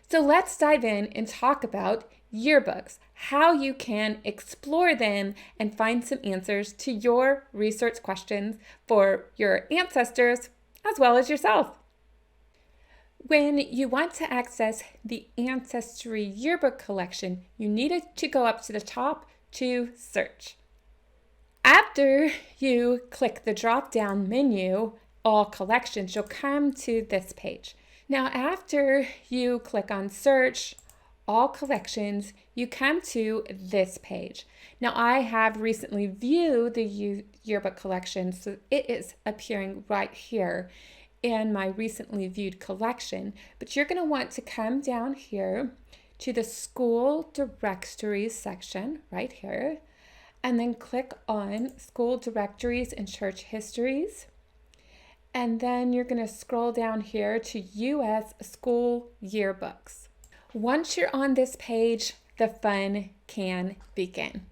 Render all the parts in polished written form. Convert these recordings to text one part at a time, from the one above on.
So let's dive in and talk about yearbooks, how you can explore them and find some answers to your research questions for your ancestors as well as yourself. When you want to access the Ancestry Yearbook collection, you need to go up to the top to search. After you click the drop-down menu, All Collections, you'll come to this page. Now, after you click on Search, All Collections, you come to this page. Now, I have recently viewed the yearbook collection, so it is appearing right here in my recently viewed collection. But you're going to want to come down here to the School Directories section right here, and then click on School Directories and Church Histories. And then you're going to scroll down here to U.S. School Yearbooks. Once you're on this page, the fun can begin.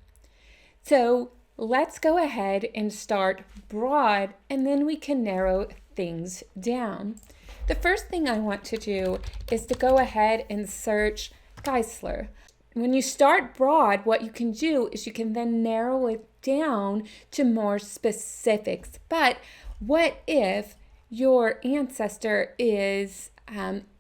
So let's go ahead and start broad, and then we can narrow things down. The first thing I want to do is to go ahead and search Geisler. When you start broad, what you can do is you can then narrow it down to more specifics. But what if your ancestor is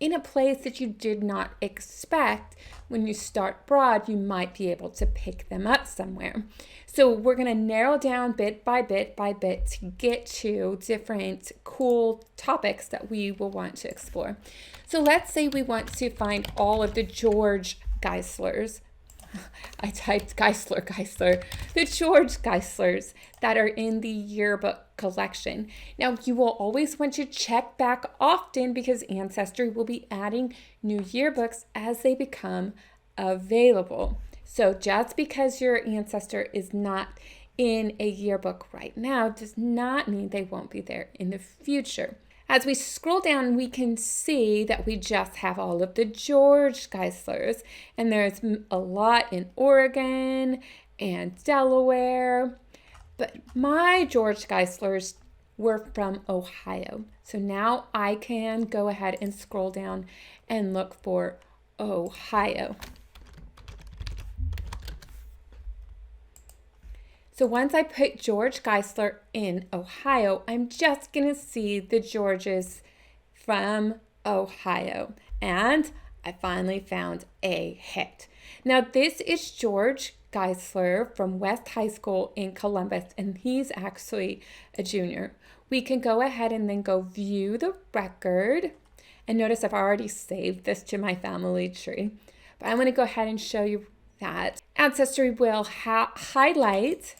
in a place that you did not expect? When you start broad, you might be able to pick them up somewhere. So we're going to narrow down bit by bit by bit to get to different cool topics that we will want to explore. So let's say we want to find all of the George Geislers. I typed Geisler, the George Geislers that are in the yearbook collection. Now, you will always want to check back often because Ancestry will be adding new yearbooks as they become available. So just because your ancestor is not in a yearbook right now does not mean they won't be there in the future. As we scroll down, we can see that we just have all of the George Geislers, and there's a lot in Oregon and Delaware, but my George Geislers were from Ohio. So now I can go ahead and scroll down and look for Ohio. So once I put George Geisler in Ohio, I'm just going to see the Georges from Ohio. And I finally found a hit. Now this is George Geisler from West High School in Columbus, and he's actually a junior. We can go ahead and then go view the record. And notice I've already saved this to my family tree. But I'm going to go ahead and show you that. Ancestry will highlight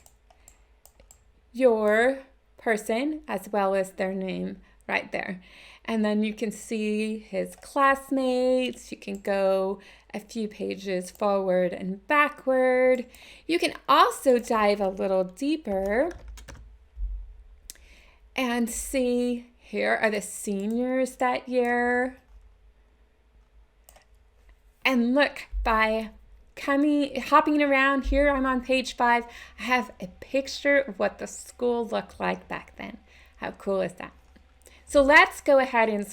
your person as well as their name right there. And then you can see his classmates. You can go a few pages forward and backward. You can also dive a little deeper and see here are the seniors that year. And look, by hopping around here, I'm on page 5. I have a picture of what the school looked like back then. How cool is that? So let's go ahead and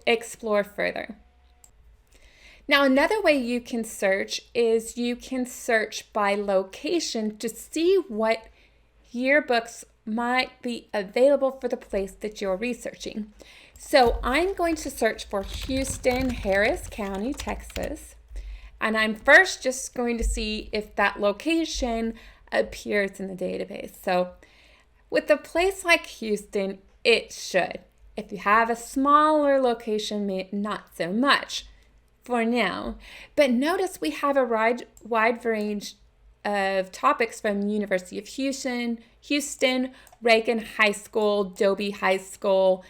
explore further. Now, another way you can search is you can search by location to see what yearbooks might be available for the place that you're researching. So I'm going to search for Houston, Harris County, Texas. And I'm first just going to see if that location appears in the database. So with a place like Houston, it should. If you have a smaller location, not so much for now. But notice we have a wide range of topics from University of Houston, Reagan High School, Dobie High School,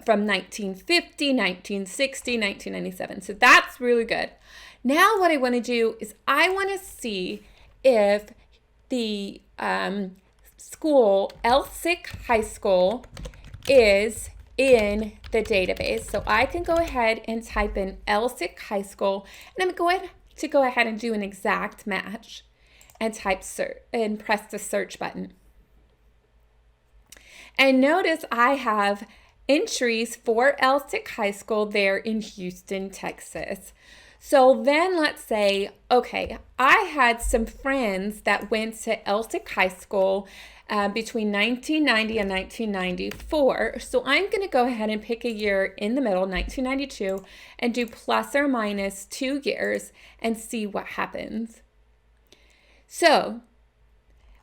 from 1950, 1960, 1997. So that's really good. Now what I want to do is I want to see if the school, Elsick High School, is in the database. So I can go ahead and type in Elsick High School, and I'm going to go ahead and do an exact match and type search and press the search button. And notice I have entries for Elsick High School there in Houston, Texas. So then let's say, okay, I had some friends that went to Elsick High School between 1990 and 1994. So I'm going to go ahead and pick a year in the middle, 1992, and do plus or minus 2 years and see what happens. So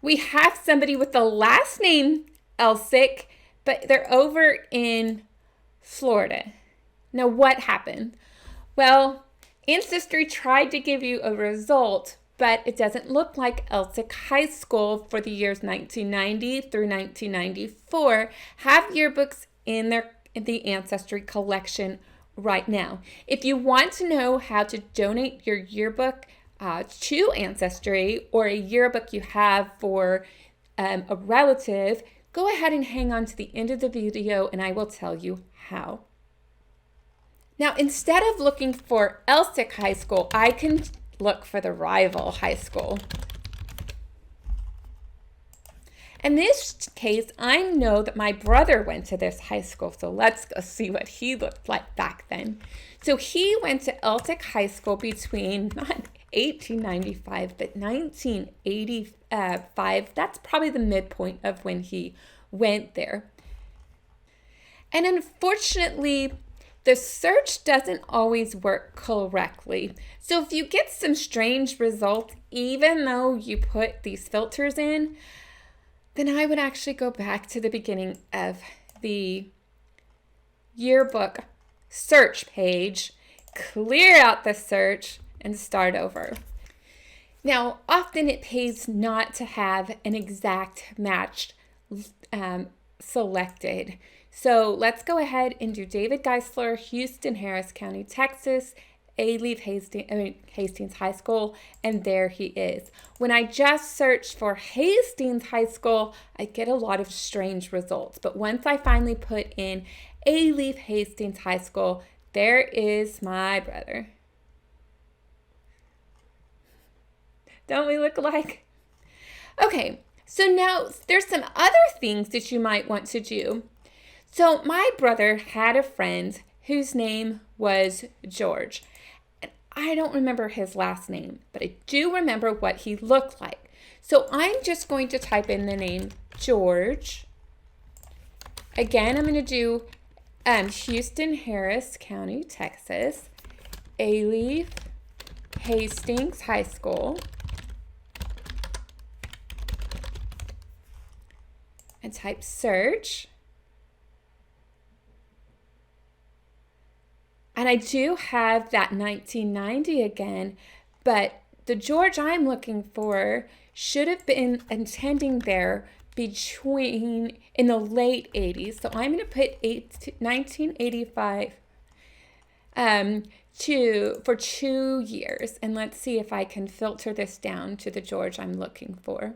we have somebody with the last name Elsick, but they're over in Florida. Now what happened? Well, Ancestry tried to give you a result, but it doesn't look like Elsick High School for the years 1990 through 1994 have yearbooks in the Ancestry collection right now. If you want to know how to donate your yearbook to Ancestry, or a yearbook you have for a relative, go ahead and hang on to the end of the video and I will tell you how. Now, instead of looking for Elsick High School, I can look for the rival high school. In this case, I know that my brother went to this high school, so let's go see what he looked like back then. So he went to Elsick High School between, not 1895, but 1985. That's probably the midpoint of when he went there. And unfortunately, the search doesn't always work correctly. So if you get some strange results, even though you put these filters in, then I would actually go back to the beginning of the yearbook search page, clear out the search, and start over. Now, often it pays not to have an exact match selected. So let's go ahead and do David Geisler, Houston, Harris County, Texas, Hastings High School, and there he is. When I just search for Hastings High School, I get a lot of strange results. But once I finally put in Hastings High School, there is my brother. Don't we look alike? Okay, so now there's some other things that you might want to do. So my brother had a friend whose name was George. And I don't remember his last name, but I do remember what he looked like. So I'm just going to type in the name George. Again, I'm going to do Houston, Harris County, Texas, Hastings High School. And type search. And I do have that 1990 again, but the George I'm looking for should have been attending there in the late 80s. So I'm going to put 1985 for 2 years. And let's see if I can filter this down to the George I'm looking for.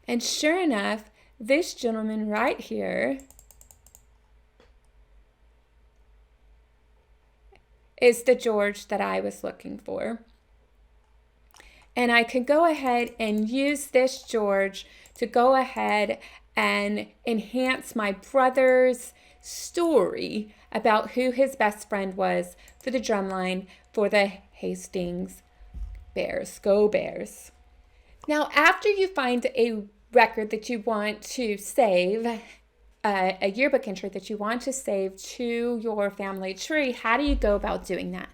And sure enough, this gentleman right here is the George that I was looking for. And I could go ahead and use this George to go ahead and enhance my brother's story about who his best friend was for the drumline for the Hastings Bears. Go Bears. Now, after you find a record that you want to save, a yearbook entry that you want to save to your family tree, how do you go about doing that?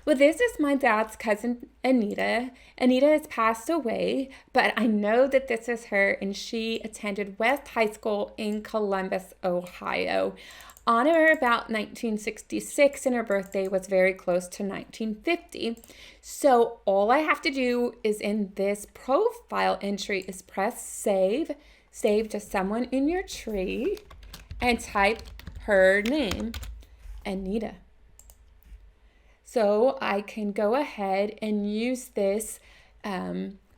Well, this is my dad's cousin, Anita. Anita has passed away, but I know that this is her, and she attended West High School in Columbus, Ohio, on or about 1966, and her birthday was very close to 1950. So all I have to do is in this profile entry is press save to someone in your tree, and type her name, Anita. So I can go ahead and use this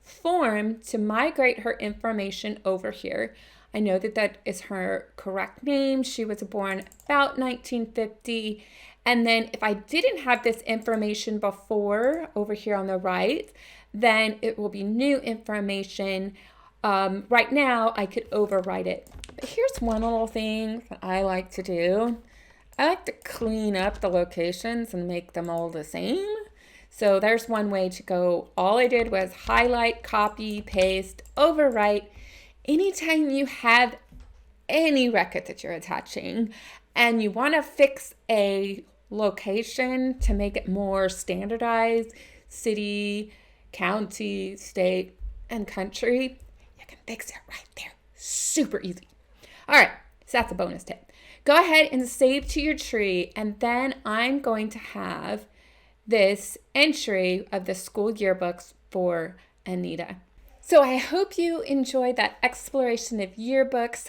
form to migrate her information over here. I know that that is her correct name. She was born about 1950. And then if I didn't have this information before over here on the right, then it will be new information. Right now, I could overwrite it. But here's one little thing that I like to do. I like to clean up the locations and make them all the same. So there's one way to go. All I did was highlight, copy, paste, overwrite. Anytime you have any record that you're attaching and you want to fix a location to make it more standardized, city, county, state, and country, you can fix it right there. Super easy. All right, so that's a bonus tip. Go ahead and save to your tree, and then I'm going to have this entry of the school yearbooks for Anita. So I hope you enjoyed that exploration of yearbooks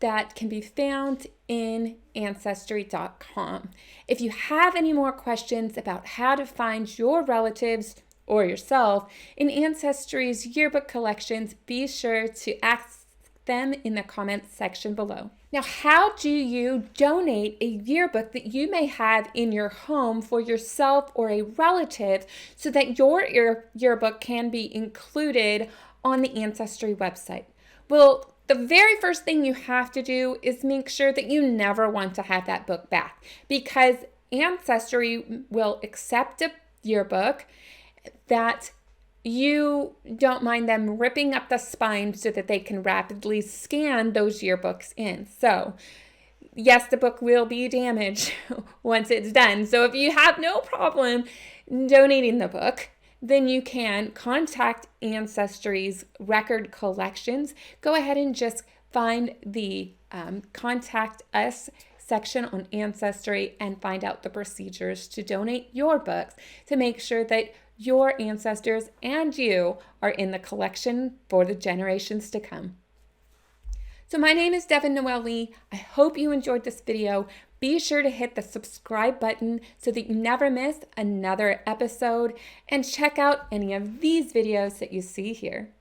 that can be found in Ancestry.com. If you have any more questions about how to find your relatives or yourself in Ancestry's yearbook collections, be sure to ask them in the comments section below. Now, how do you donate a yearbook that you may have in your home for yourself or a relative so that your yearbook can be included on the Ancestry website? Well, the very first thing you have to do is make sure that you never want to have that book back, because Ancestry will accept a yearbook that you don't mind them ripping up the spine so that they can rapidly scan those yearbooks in. So yes, the book will be damaged once it's done. So if you have no problem donating the book, then you can contact Ancestry's record collections. Go ahead and just find the contact us section on Ancestry and find out the procedures to donate your books to make sure that your ancestors and you are in the collection for the generations to come. So my name is Devin Noel Lee. I hope you enjoyed this video. Be sure to hit the subscribe button so that you never miss another episode, and check out any of these videos that you see here.